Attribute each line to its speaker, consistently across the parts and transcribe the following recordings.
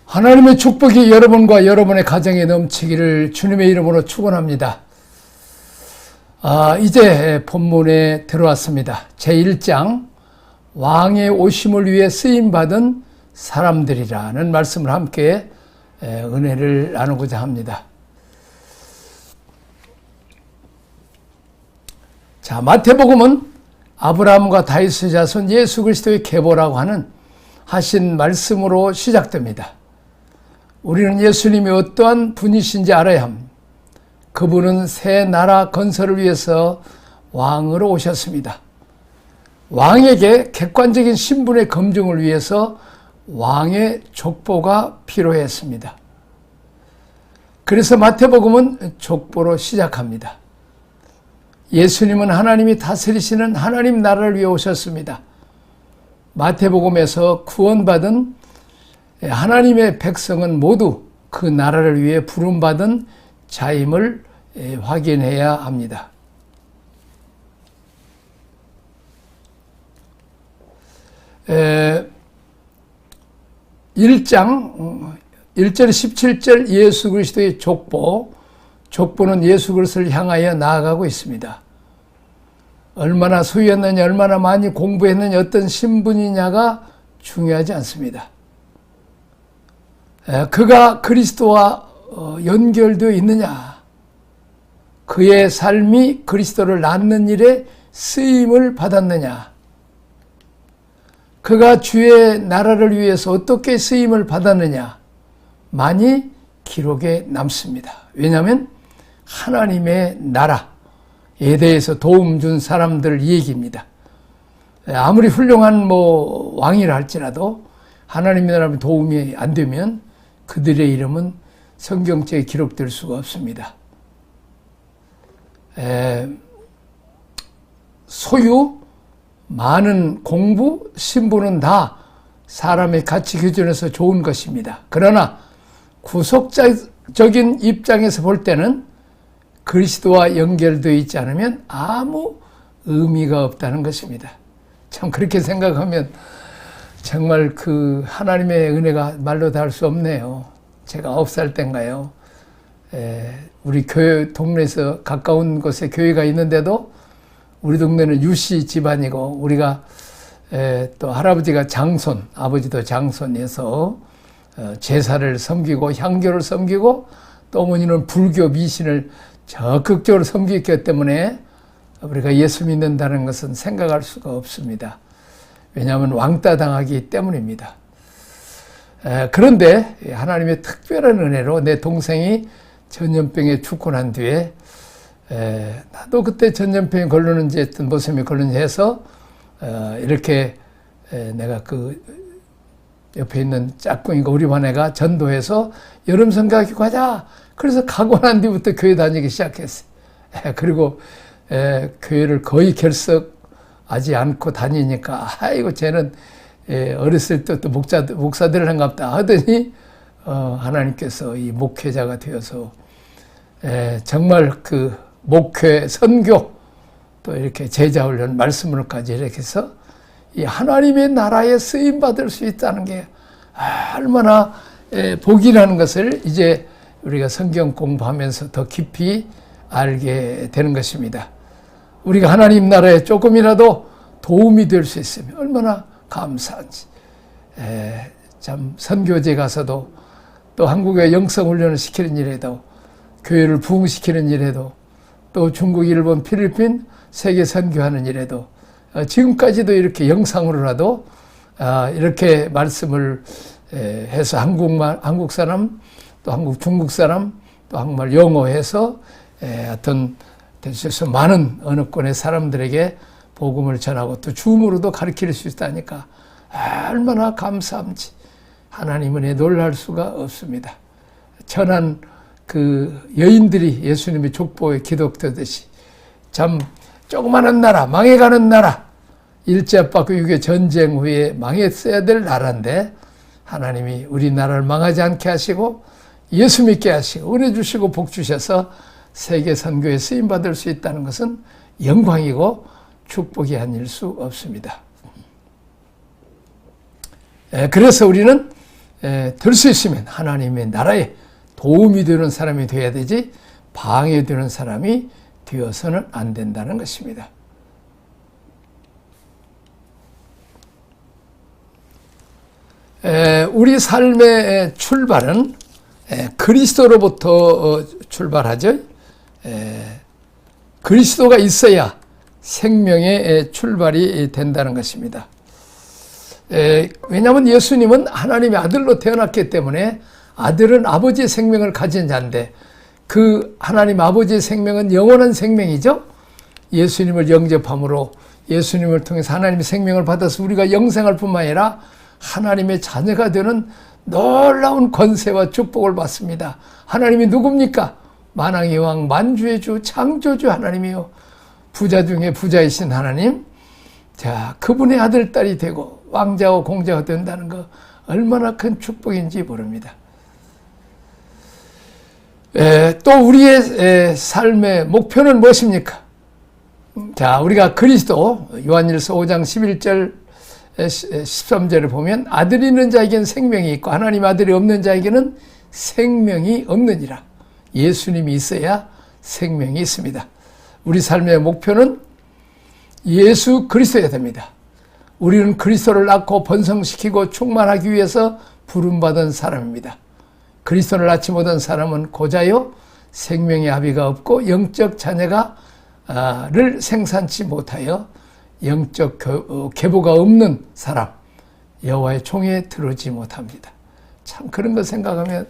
Speaker 1: 하나님의 축복이 여러분과 여러분의 가정에 넘치기를 주님의 이름으로 축원합니다. 이제 본문에 들어왔습니다. 제1장 왕의 오심을 위해 쓰임받은 사람들이라는 말씀을 함께 은혜를 나누고자 합니다. 자, 마태복음은 아브라함과 다윗의 자손 예수 그리스도의 계보라고 하신 말씀으로 시작됩니다. 우리는 예수님이 어떠한 분이신지 알아야 합니다. 그분은 새 나라 건설을 위해서 왕으로 오셨습니다. 왕에게 객관적인 신분의 검증을 위해서 왕의 족보가 필요했습니다. 그래서 마태복음은 족보로 시작합니다. 예수님은 하나님이 다스리시는 하나님 나라를 위해 오셨습니다. 마태복음에서 구원받은 하나님의 백성은 모두 그 나라를 위해 부름받은 자임을 확인해야 합니다. 1장 1절 17절 예수 그리스도의 족보는 예수 그리스도를 향하여 나아가고 있습니다. 얼마나 소유했느냐, 얼마나 많이 공부했느냐, 어떤 신분이냐가 중요하지 않습니다. 그가 그리스도와 연결되어 있느냐, 그의 삶이 그리스도를 낳는 일에 쓰임을 받았느냐, 그가 주의 나라를 위해서 어떻게 쓰임을 받았느냐 많이 기록에 남습니다. 왜냐하면 하나님의 나라에 대해서 도움 준 사람들 얘기입니다. 아무리 훌륭한 왕이라 할지라도 하나님의 나라에 도움이 안 되면 그들의 이름은 성경책에 기록될 수가 없습니다. 소유, 많은 공부, 신분은 다 사람의 가치 기준에서 좋은 것입니다. 그러나 구속적인 입장에서 볼 때는 그리스도와 연결되어 있지 않으면 아무 의미가 없다는 것입니다. 참 그렇게 생각하면 정말 그 하나님의 은혜가 말로 다 할 수 없네요. 제가 9살 때인가요? 우리 교회 동네에서 가까운 곳에 교회가 있는데도 우리 동네는 유씨 집안이고 우리가 또 할아버지가 장손, 아버지도 장손이어서 제사를 섬기고 향교를 섬기고 또 어머니는 불교 미신을 적극적으로 섬기기 때문에 우리가 예수 믿는다는 것은 생각할 수가 없습니다. 왜냐하면 왕따 당하기 때문입니다. 그런데 하나님의 특별한 은혜로 내 동생이 전염병에 죽고 난 뒤에 나도 그때 전염병에 걸렸는지 어떤 모습이 걸렸는지 해서 이렇게 내가 그 옆에 있는 짝꿍이가 우리 반 애가 전도해서 여름 성가기 가자. 그래서 가고 난 뒤부터 교회 다니기 시작했어요. 그리고 교회를 거의 결석하지 않고 다니니까 아이고 쟤는 어렸을 때부터 목사들을 한갑다 하더니 하나님께서 이 목회자가 되어서 정말 그 목회, 선교 또 이렇게 제자훈련, 말씀으로까지 이렇게 해서 이 하나님의 나라에 쓰임 받을 수 있다는 게 얼마나 복이라는 것을 이제 우리가 성경 공부하면서 더 깊이 알게 되는 것입니다. 우리가 하나님 나라에 조금이라도 도움이 될 수 있으면 얼마나 감사한지. 참 선교제 가서도 또 한국에 영성훈련을 시키는 일에도 교회를 부흥시키는 일에도 또 중국, 일본, 필리핀 세계 선교하는 일에도 지금까지도 이렇게 영상으로라도 이렇게 말씀을 해서 한국 사람 또 중국 사람 또 한국말 영어해서 어떤 대체서 많은 언어권의 사람들에게 복음을 전하고 또 줌으로도 가르칠 수 있다니까 얼마나 감사한지 하나님 은혜에 놀랄 수가 없습니다. 천한 그 여인들이 예수님의 족보에 기록되듯이 참 조그마한 나라, 망해가는 나라, 일제압박과 6.25 전쟁 후에 망했어야 될 나라인데 하나님이 우리나라를 망하지 않게 하시고 예수 믿게 하시고 은혜 주시고 복 주셔서 세계 선교에 쓰임받을 수 있다는 것은 영광이고 축복이 아닐 수 없습니다. 그래서 우리는 될 수 있으면 하나님의 나라에 도움이 되는 사람이 되어야 되지 방해되는 사람이 되어서는 안 된다는 것입니다. 우리 삶의 출발은 그리스도로부터 출발하죠. 그리스도가 있어야 생명의 출발이 된다는 것입니다. 왜냐하면 예수님은 하나님의 아들로 태어났기 때문에 아들은 아버지의 생명을 가진 자인데 그 하나님 아버지의 생명은 영원한 생명이죠. 예수님을 영접함으로 예수님을 통해서 하나님의 생명을 받아서 우리가 영생할 뿐만 아니라 하나님의 자녀가 되는 놀라운 권세와 축복을 받습니다. 하나님이 누굽니까? 만왕의 왕 만주의 주 창조주 하나님이요. 부자 중에 부자이신 하나님. 자, 그분의 아들, 딸이 되고 왕자와 공자가 된다는 거 얼마나 큰 축복인지 모릅니다. 또 우리의 삶의 목표는 무엇입니까? 자, 우리가 그리스도 요한일서 5장 11절 13절을 보면 아들 있는 자에게는 생명이 있고 하나님 아들이 없는 자에게는 생명이 없느니라. 예수님이 있어야 생명이 있습니다. 우리 삶의 목표는 예수 그리스도여야 됩니다. 우리는 그리스도를 낳고 번성시키고 충만하기 위해서 부름받은 사람입니다. 그리스도를 낳지 못한 사람은 고자요 생명의 아비가 없고 영적 자녀를 생산치 못하여 영적 계보가 없는 사람, 여호와의 총에 들어오지 못합니다. 참 그런 거 생각하면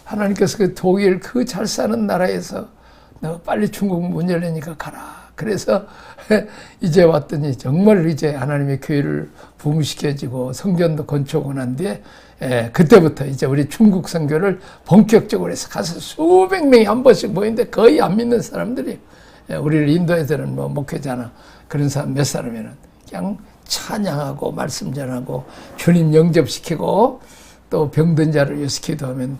Speaker 1: 하나님께서 그 독일 그 잘 사는 나라에서 너 빨리 중국 문 열리니까 가라. 그래서 이제 왔더니 정말 이제 하나님의 교회를 부흥시켜지고 성전도 건축을 한 뒤에 그때부터 이제 우리 중국 선교를 본격적으로 해서 가서 수백 명이 한 번씩 모이는데 거의 안 믿는 사람들이 우리를 인도애들은 뭐 목회자나 그런 사람 몇 사람이면 그냥 찬양하고 말씀 전하고 주님 영접시키고 또 병든 자를 요시키도 하면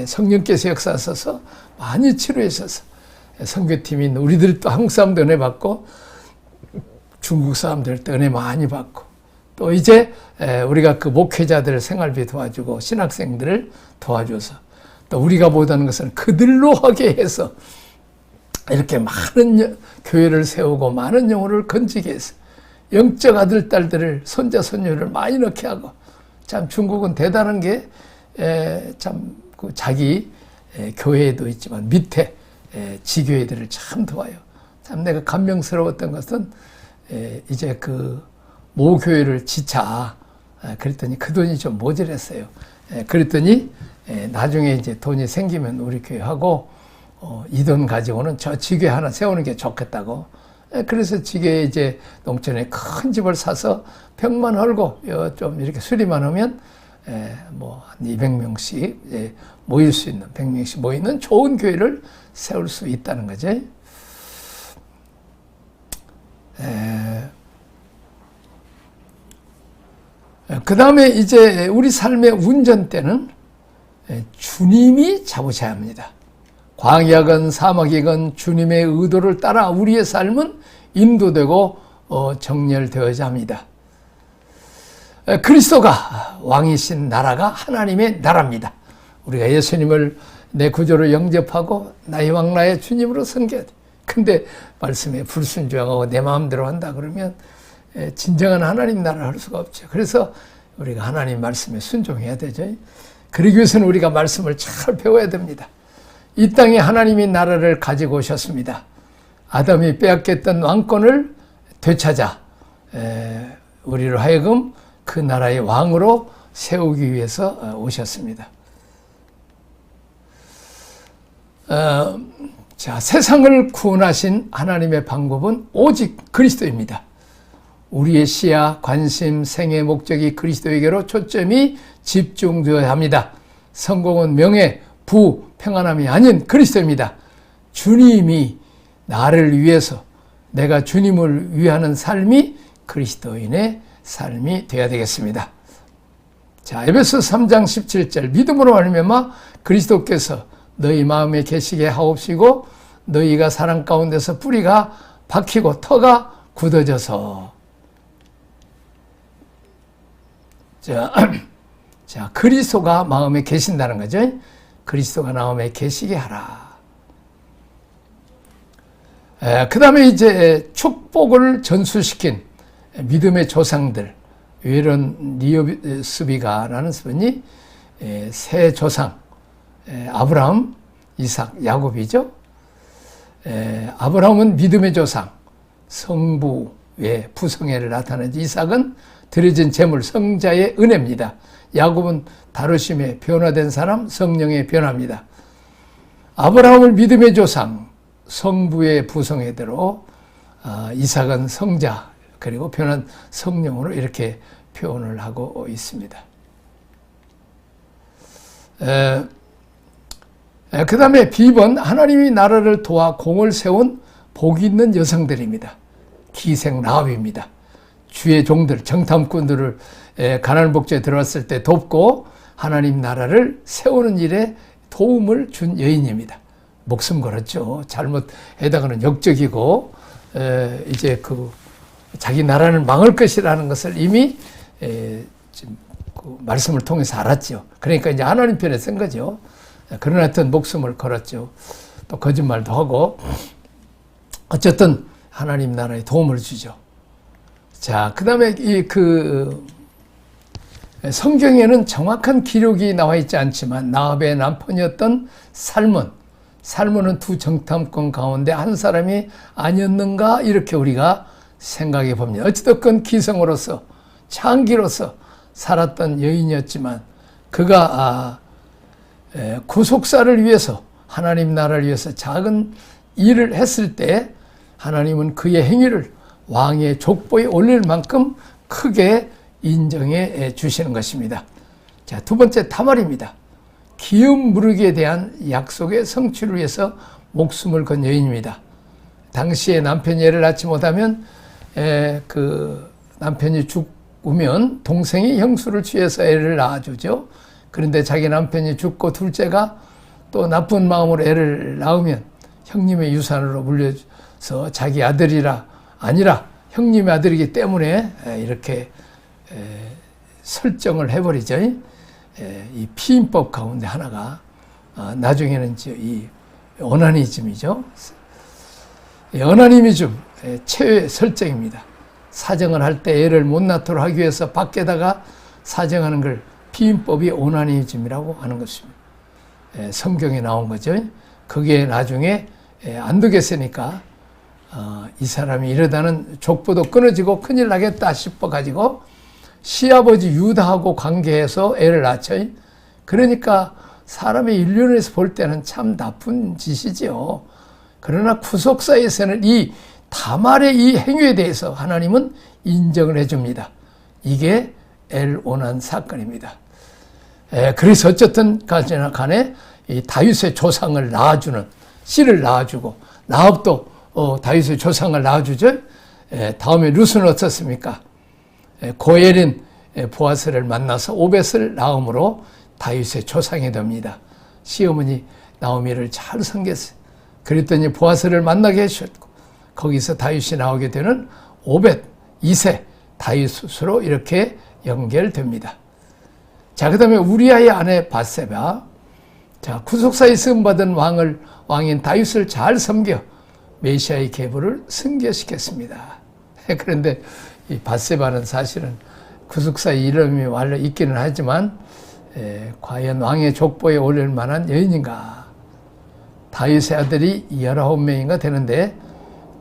Speaker 1: 성령께서 역사하셔서 많이 치료하셔서 선교팀이 우리들도 한국 사람도 은혜 받고 중국 사람들도 은혜 많이 받고 또 이제 우리가 그 목회자들 생활비 도와주고 신학생들을 도와줘서 또 우리가 못하는 것은 그들로 하게 해서 이렇게 많은 교회를 세우고 많은 영혼을 건지게 해서 영적 아들, 딸들을 손자, 손녀를 많이 넣게 하고 참 중국은 대단한 게 참 자기 교회에도 있지만 밑에 지교회들을 참 도와요. 참 내가 감명스러웠던 것은 이제 그 모교회를 지차 그랬더니 그 돈이 좀 모자랐어요. 그랬더니 나중에 이제 돈이 생기면 우리 교회하고 이 돈 가지고는 저 지교회 하나 세우는 게 좋겠다고. 그래서 지교회 이제 농촌에 큰 집을 사서 벽만 헐고 좀 이렇게 수리만 하면 뭐 한 200명씩 모일 수 있는 100명씩 모이는 좋은 교회를 세울 수 있다는 거죠. 그 다음에 이제 우리 삶의 운전대는 주님이 잡으셔야 합니다. 광야건 사막이건 주님의 의도를 따라 우리의 삶은 인도되고 정렬되어야 합니다. 그리스도가 왕이신 나라가 하나님의 나라입니다. 우리가 예수님을 내 구조로 영접하고 나의 왕 나의 주님으로 섬겨야 돼. 근데 말씀에 불순종하고 내 마음대로 한다 그러면 진정한 하나님 나라를 할 수가 없죠. 그래서 우리가 하나님 말씀에 순종해야 되죠. 그러기 위해서는 우리가 말씀을 잘 배워야 됩니다. 이 땅에 하나님이 나라를 가지고 오셨습니다. 아담이 빼앗겼던 왕권을 되찾아 우리를 하여금 그 나라의 왕으로 세우기 위해서 오셨습니다. 자, 세상을 구원하신 하나님의 방법은 오직 그리스도입니다. 우리의 시야, 관심, 생애 목적이 그리스도에게로 초점이 집중되어야 합니다. 성공은 명예, 부, 평안함이 아닌 그리스도입니다. 주님이 나를 위해서 내가 주님을 위하는 삶이 그리스도인의 삶이 되어야 되겠습니다. 자, 에베소 3장 17절 믿음으로 말미암아 그리스도께서 너희 마음에 계시게 하옵시고 너희가 사랑 가운데서 뿌리가 박히고 터가 굳어져서 자, 그리스도가 마음에 계신다는 거죠. 그리스도가 마음에 계시게 하라. 그 다음에 이제 축복을 전수시킨 믿음의 조상들, 웨런 리어스비가라는 분이 세 조상, 아브라함, 이삭, 야곱이죠. 아브라함은 믿음의 조상, 성부의 부성애를 나타내지, 이삭은 드려진 재물, 성자의 은혜입니다. 야곱은 다루심에 변화된 사람, 성령의 변화입니다. 아브라함을 믿음의 조상, 성부의 부성애대로, 이삭은 성자, 그리고 변한 성령으로 이렇게 표현을 하고 있습니다. 그 다음에 B번, 하나님이 나라를 도와 공을 세운 복 있는 여성들입니다. 기생 라합입니다. 주의 종들, 정탐꾼들을 가나안 복지에 들어왔을 때 돕고 하나님 나라를 세우는 일에 도움을 준 여인입니다. 목숨 걸었죠. 잘못에다가는 역적이고 이제 그 자기 나라는 망할 것이라는 것을 이미 지금 그 말씀을 통해서 알았죠. 그러니까 이제 하나님 편에 쓴 거죠. 그러나 하여튼 목숨을 걸었죠. 또 거짓말도 하고 어쨌든 하나님 나라에 도움을 주죠. 자, 그 다음에 성경에는 정확한 기록이 나와 있지 않지만 라합의 남편이었던 살몬은 두 정탐꾼 가운데 한 사람이 아니었는가 이렇게 우리가 생각해 봅니다. 어찌됐건 기성으로서 창기로서 살았던 여인이었지만 그가 구속사를 위해서 하나님 나라를 위해서 작은 일을 했을 때 하나님은 그의 행위를 왕의 족보에 올릴 만큼 크게 인정해 주시는 것입니다. 자, 두 번째 타말입니다. 기업 무르기에 대한 약속의 성취를 위해서 목숨을 건 여인입니다. 당시에 남편이 애를 낳지 못하면 그 남편이 죽으면 동생이 형수를 취해서 애를 낳아주죠. 그런데 자기 남편이 죽고 둘째가 또 나쁜 마음으로 애를 낳으면 형님의 유산으로 물려서 자기 아들이라 아니라 형님의 아들이기 때문에 이렇게 설정을 해버리죠. 이 피임법 가운데 하나가 나중에는 이 어나니즘이죠. 어나니즘 최후의 설정입니다. 사정을 할 때 애를 못 낳도록 하기 위해서 밖에다가 사정하는 걸 피임법이 오나니즘이라고 하는 것입니다. 성경에 나온 거죠. 그게 나중에 안 되겠으니까 이 사람이 이러다는 족보도 끊어지고 큰일 나겠다 싶어가지고 시아버지 유다하고 관계해서 애를 낳죠. 그러니까 사람의 인륜에서 볼 때는 참 나쁜 짓이지요. 그러나 구속사에서는 이 다말의 이 행위에 대해서 하나님은 인정을 해줍니다. 이게 엘오난 사건입니다. 그래서 어쨌든 간에 이 다윗의 조상을 낳아주는 씨를 낳아주고 라합도 다윗의 조상을 낳아주죠. 다음에 룻은 어떻습니까? 고엘인 보아스를 만나서 오벳을 낳음으로 다윗의 조상이 됩니다. 시어머니 나오미를 잘 섬겼어요. 그랬더니 보아스를 만나게 해주셨고 거기서 다윗이 나오게 되는 오벳 2세 다윗으로 이렇게 연결됩니다. 자, 그 다음에 우리아의 아내 밧세바. 자, 구속사에 쓰임받은 왕인 다윗을 잘 섬겨 메시아의 계보를 승계시켰습니다. 그런데 이 밧세바는 사실은 구속사의 이름이 원래 있기는 하지만 과연 왕의 족보에 올릴 만한 여인인가? 다윗의 아들이 19명인가 되는데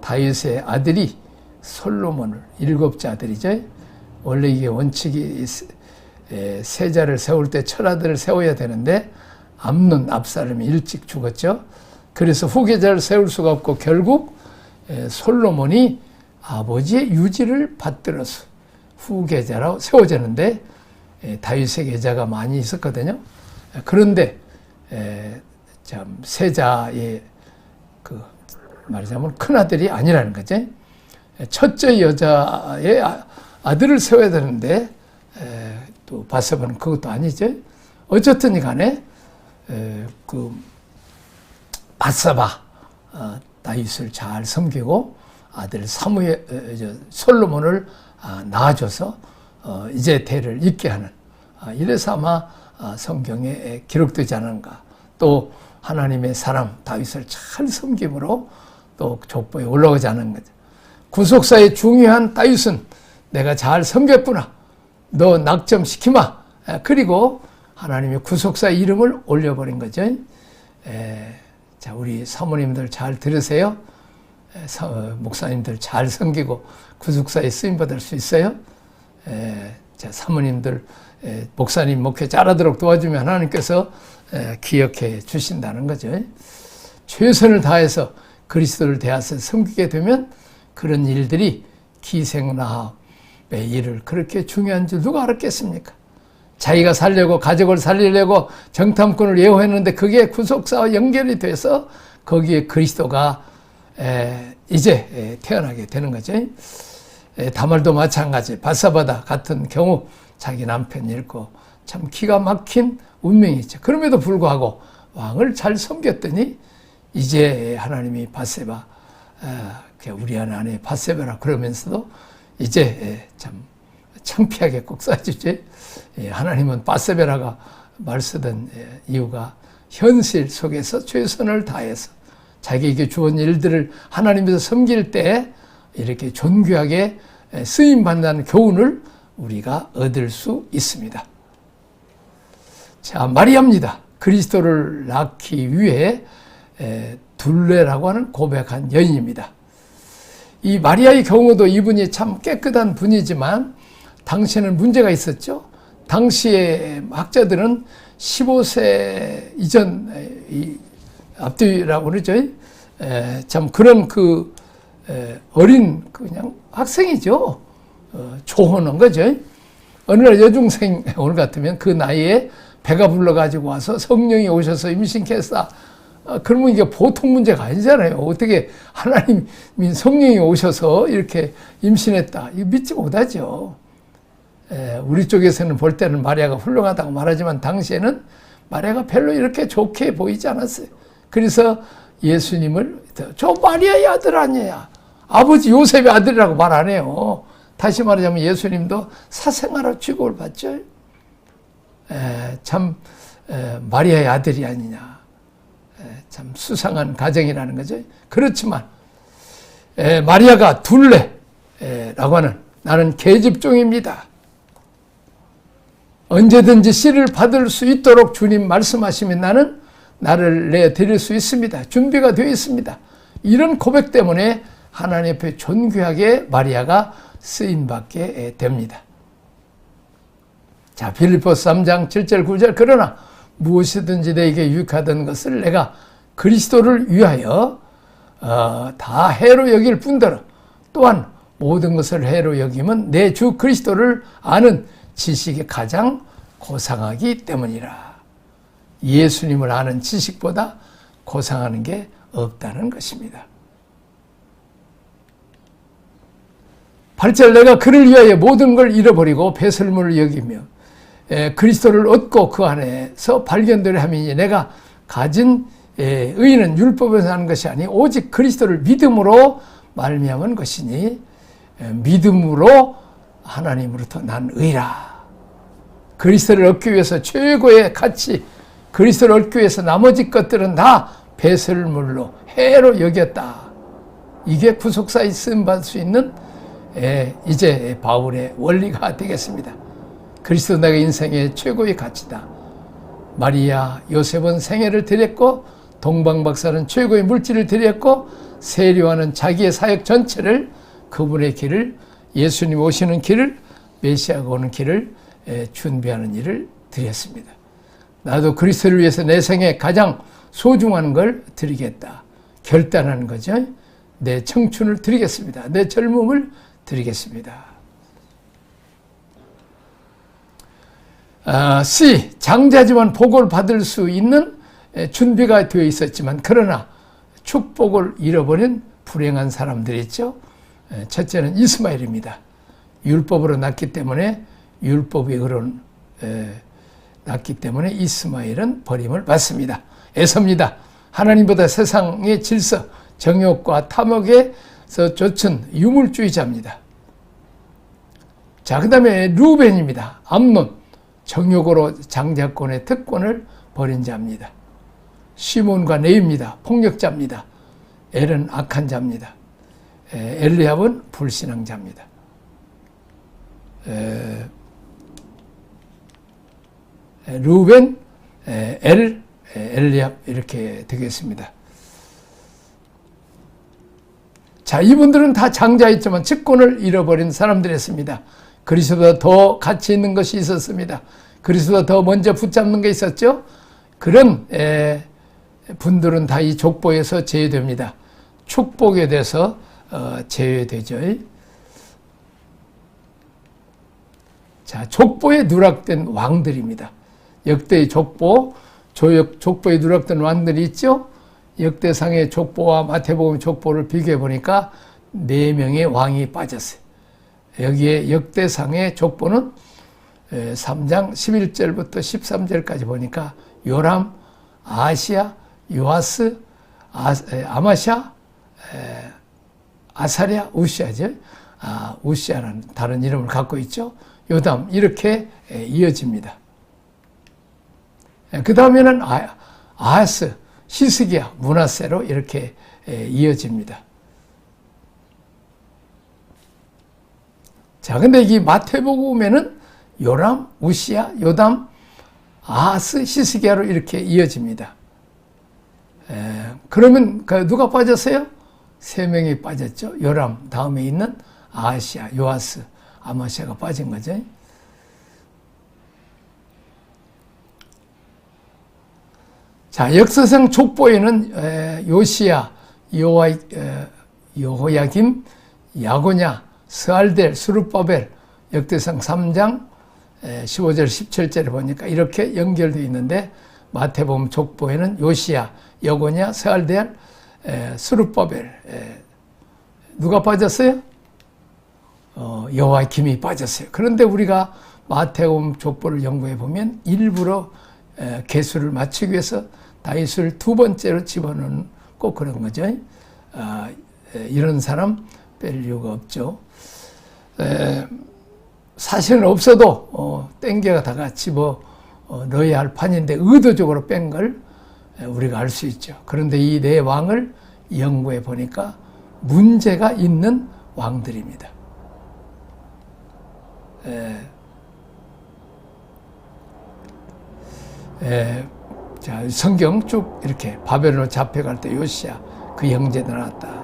Speaker 1: 다윗의 아들이 솔로몬을 7째 아들이죠. 원래 이게 원칙이 세자를 세울 때 철아들을 세워야 되는데 암논, 압살롬이 일찍 죽었죠. 그래서 후계자를 세울 수가 없고 결국 솔로몬이 아버지의 유지를 받들어서 후계자라고 세워졌는데 다윗의 계자가 많이 있었거든요. 그런데 참 세자의 그 말하자면 큰 아들이 아니라는 거죠. 첫째 여자의 아들을 세워야 되는데 또 밧세바는 그것도 아니죠. 어쨌든 간에 그 밧세바 다윗을 잘 섬기고 아들 솔로몬을 낳아줘서 이제 대를 잇게 하는 이래서 아마 성경에 기록되지 않은가. 또 하나님의 사람 다윗을 잘 섬김으로 또 족보에 올라오지 않은 거죠. 구속사의 중요한 다윗은 내가 잘 섬겼구나. 너 낙점시키마. 그리고 하나님의 구속사의 이름을 올려버린 거죠. 자, 우리 사모님들 잘 들으세요. 목사님들 잘 섬기고 구속사에 쓰임받을 수 있어요. 자, 사모님들 목사님 목회 잘하도록 도와주면 하나님께서 기억해 주신다는 거죠. 최선을 다해서 그리스도를 대하여 섬기게 되면 그런 일들이 기생나합의 일을 그렇게 중요한 줄 누가 알았겠습니까? 자기가 살려고 가족을 살리려고 정탐꾼을 예호했는데 그게 구속사와 연결이 돼서 거기에 그리스도가 이제 태어나게 되는 거죠. 다말도 마찬가지. 바사바다 같은 경우 자기 남편 잃고 참 기가 막힌 운명이죠. 그럼에도 불구하고 왕을 잘 섬겼더니 이제 하나님이 바세바, 우리 아내 바세바라 그러면서도 이제 참 창피하게 꼭 써주지. 하나님은 바세바라가 말 쓰던 이유가 현실 속에서 최선을 다해서 자기에게 주은 일들을 하나님께서 섬길 때 이렇게 존귀하게 쓰임받는 교훈을 우리가 얻을 수 있습니다. 자, 마리아입니다. 그리스도를 낳기 위해 둘레라고 하는 고백한 여인입니다. 이 마리아의 경우도 이분이 참 깨끗한 분이지만 당시에는 문제가 있었죠. 당시에 학자들은 15세 이전 앞뒤라고 그러죠. 참 그런 어린 그냥 학생이죠. 초혼한 거죠. 어느 날 여중생 오늘 같으면 그 나이에 배가 불러가지고 와서 성령이 오셔서 임신했다. 그러면 이게 보통 문제가 아니잖아요. 어떻게 하나님이 성령이 오셔서 이렇게 임신했다. 이거 믿지 못하죠. 우리 쪽에서는 볼 때는 마리아가 훌륭하다고 말하지만 당시에는 마리아가 별로 이렇게 좋게 보이지 않았어요. 그래서 예수님을 저 마리아의 아들 아니야. 아버지 요셉의 아들이라고 말 안 해요. 다시 말하자면 예수님도 사생아로 취급을 받죠. 참 마리아의 아들이 아니냐. 참 수상한 가정이라는 거죠. 그렇지만 마리아가 둘레라고 하는 나는 계집종입니다. 언제든지 씨를 받을 수 있도록 주님 말씀하시면 나는 나를 내드릴 수 있습니다. 준비가 되어 있습니다. 이런 고백 때문에 하나님 앞에 존귀하게 마리아가 쓰임받게 됩니다. 자, 빌립보서 3장 7절 9절 그러나 무엇이든지 내게 유익하던 것을 내가 그리스도를 위하여 다 해로 여길 뿐더러 또한 모든 것을 해로 여김은 내 주 그리스도를 아는 지식이 가장 고상하기 때문이라. 예수님을 아는 지식보다 고상하는 게 없다는 것입니다. 8절 내가 그를 위하여 모든 걸 잃어버리고 배설물을 여기며 그리스도를 얻고 그 안에서 발견되려 함이니 내가 가진 의는 율법에서 하는 것이 아니 오직 그리스도를 믿음으로 말미암은 것이니 믿음으로 하나님으로부터 난 의라. 그리스도를 얻기 위해서 최고의 가치, 그리스도를 얻기 위해서 나머지 것들은 다 배설물로 해로 여겼다. 이게 구속사에 쓰임받을 수 있는 이제 바울의 원리가 되겠습니다. 그리스도 내가 인생의 최고의 가치다. 마리아, 요셉은 생애를 드렸고 동방박사는 최고의 물질을 드렸고 세례요한은 자기의 사역 전체를 그분의 길을 예수님 오시는 길을 메시아가 오는 길을 준비하는 일을 드렸습니다. 나도 그리스도를 위해서 내 생에 가장 소중한 걸 드리겠다. 결단하는 거죠. 내 청춘을 드리겠습니다. 내 젊음을 드리겠습니다. C. 장자지만 복을 받을 수 있는 준비가 되어 있었지만 그러나 축복을 잃어버린 불행한 사람들이 있죠. 첫째는 이스마엘입니다. 율법으로 낳기 때문에 율법이 의로운 낳기 때문에 이스마엘은 버림을 받습니다. 에서입니다. 하나님보다 세상의 질서, 정욕과 탐욕에서 쫓은 유물주의자입니다. 자, 그 다음에 루벤입니다. 암논, 정욕으로 장자권의 특권을 버린 자입니다. 시몬과 네입니다. 폭력자입니다. 엘은 악한 자입니다. 엘리압은 불신앙자입니다. 루벤, 엘리압 이렇게 되겠습니다. 자, 이분들은 다 장자였지만 직권을 잃어버린 사람들이었습니다. 그리스도보다 더 가치 있는 것이 있었습니다. 그리스도보다 더 먼저 붙잡는 게 있었죠. 그런 분들은 다 이 족보에서 제외됩니다. 축복에 대해서 제외되죠. 자, 족보에 누락된 왕들입니다. 역대의 족보, 족보에 누락된 왕들이 있죠. 역대상의 족보와 마태복음 족보를 비교해 보니까 4명의 왕이 빠졌어요. 여기에 역대상의 족보는 3장 11절부터 13절까지 보니까 요람, 아시야, 요아스, 아마샤, 아사랴, 우시아죠. 우시아라는 다른 이름을 갖고 있죠. 요담 이렇게 이어집니다. 그 다음에는 아하스, 히스기야, 므낫세로 이렇게 이어집니다. 자, 근데 이 마태복음에는 요람, 우시야, 요담, 아하스, 히스기야로 이렇게 이어집니다. 그러면 누가 빠졌어요? 3명이 빠졌죠. 요람 다음에 있는 아하시야, 요아스, 아마시아가 빠진 거죠. 자, 역사상 족보에는 요시야, 여호야김, 야고냐, 스알델, 스룹바벨, 역대상 3장 15절 17절에 보니까 이렇게 연결되어 있는데 마태복음 족보에는 요시야, 여고냐, 스알델, 스룹바벨 누가 빠졌어요? 여호야김이 빠졌어요. 그런데 우리가 마태복음 족보를 연구해 보면 일부러 개수를 맞추기 위해서 다윗을 2번째로 집어넣는 꼭 그런 거죠. 이런 사람 뺄 이유가 없죠. 사실은 없어도 땡겨다가 집어 넣어야 할 판인데 의도적으로 뺀 걸 우리가 알 수 있죠. 그런데 이 4왕을 연구해 보니까 문제가 있는 왕들입니다. 자, 성경 쭉 이렇게 바벨론으로 잡혀갈 때 요시야 그 형제들 나왔다.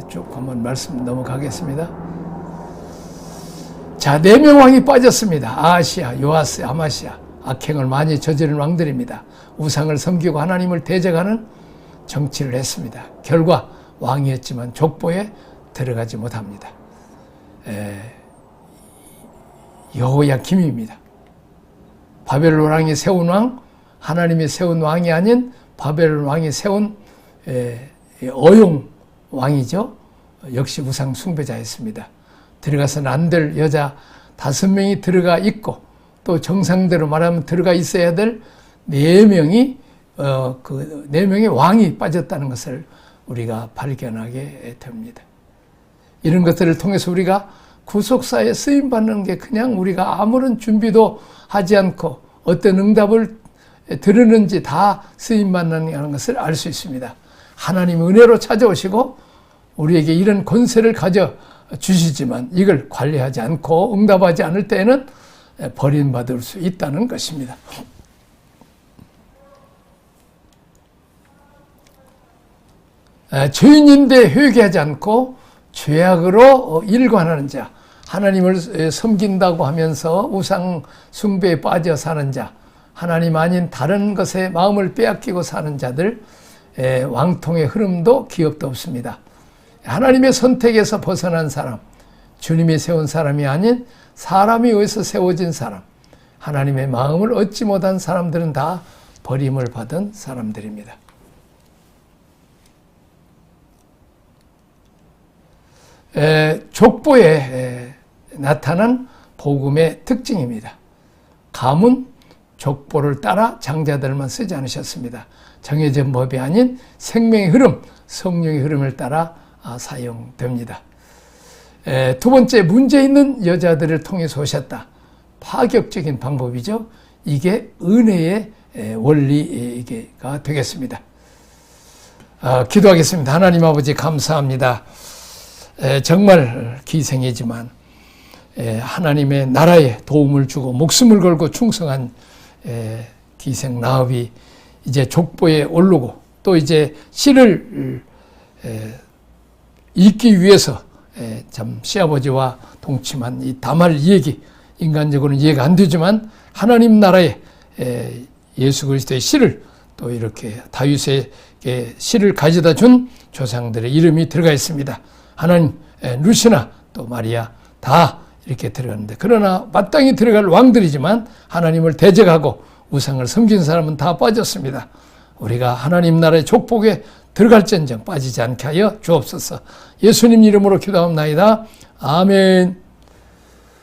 Speaker 1: 쭉 한번 말씀 넘어가겠습니다. 자, 4명 왕이 빠졌습니다. 아하시야, 요아스, 아마시야. 악행을 많이 저지른 왕들입니다. 우상을 섬기고 하나님을 대적하는 정치를 했습니다. 결과 왕이었지만 족보에 들어가지 못합니다. 여호야김입니다. 바벨론 왕이 세운 왕, 하나님이 세운 왕이 아닌 바벨론 왕이 세운 어용 왕이죠. 역시 우상 숭배자였습니다. 들어가서는 안 될 여자 5명이 들어가 있고 또 정상대로 말하면 들어가 있어야 될 4명이 그 4명의 왕이 빠졌다는 것을 우리가 발견하게 됩니다. 이런 것들을 통해서 우리가 구속사에 쓰임받는 게 그냥 우리가 아무런 준비도 하지 않고 어떤 응답을 들으는지 다 쓰임받는 것을 알 수 있습니다. 하나님 은혜로 찾아오시고 우리에게 이런 권세를 가져 주시지만 이걸 관리하지 않고 응답하지 않을 때에는 버림받을 수 있다는 것입니다. 죄인인데 회개하지 않고 죄악으로 일관하는 자, 하나님을 섬긴다고 하면서 우상 숭배에 빠져 사는 자, 하나님 아닌 다른 것에 마음을 빼앗기고 사는 자들, 왕통의 흐름도 기업도 없습니다. 하나님의 선택에서 벗어난 사람, 주님이 세운 사람이 아닌 사람이 의해서 세워진 사람, 하나님의 마음을 얻지 못한 사람들은 다 버림을 받은 사람들입니다. 족보에 나타난 복음의 특징입니다. 가문, 족보를 따라 장자들만 쓰지 않으셨습니다. 정해진 법이 아닌 생명의 흐름, 성령의 흐름을 따라 사용됩니다. 2번째, 문제 있는 여자들을 통해서 오셨다. 파격적인 방법이죠. 이게 은혜의 원리가 되겠습니다. 기도하겠습니다. 하나님 아버지 감사합니다. 정말 기생이지만 하나님의 나라에 도움을 주고 목숨을 걸고 충성한 기생 라합이 이제 족보에 오르고 또 이제 씨를 잇기 위해서 참 시아버지와 동침한 이 다말 얘기, 인간적으로는 이해가 안 되지만 하나님 나라에 예수 그리스도의 씨를 또 이렇게 다윗에게 씨를 가져다 준 조상들의 이름이 들어가 있습니다. 하나님, 루시나 또 마리아 다 이렇게 들어가는데, 그러나 마땅히 들어갈 왕들이지만 하나님을 대적하고 우상을 섬긴 사람은 다 빠졌습니다. 우리가 하나님 나라의 족복에 들어갈지언정 빠지지 않게 하여 주옵소서. 예수님 이름으로 기도합나이다. 아멘.